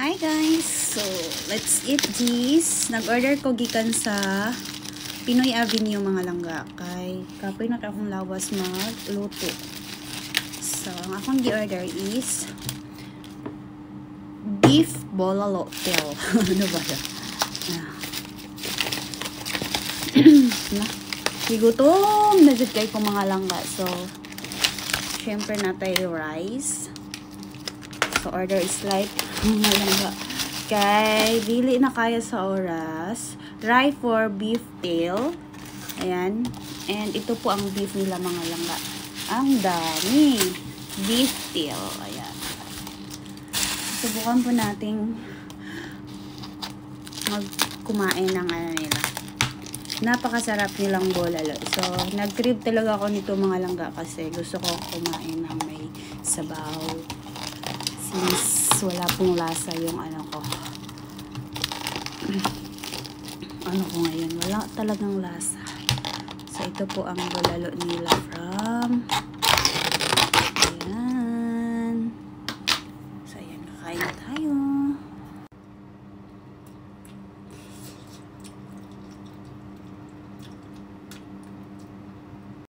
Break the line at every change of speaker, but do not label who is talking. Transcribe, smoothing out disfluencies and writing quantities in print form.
Hi guys! So, let's eat this. Nag-order ko gikan sa Pinoy Avenue mga langga. Kay kapoy na akong lawas magluto. So, ang akong gi-order is beef bolalotel. Ano ba yun? Higutom na jud kay ko mga langga. So, syempre natay rice. So, order is like mga langga. Kay, dili na kaya sa oras. Rye for beef tail. Ayan. And ito po ang beef nila mga langga. Ang dami. Beef tail. Ayan. Subukan po nating magkumain ng ano nila. Napakasarap nilang bolalo. So, nag-crave talaga ako nito mga langga kasi gusto ko kumain ng may sabaw. Since wala pong lasa yung ano ko. Ano ko ngayon? Wala talagang lasa. So, ito po ang bolalo nila from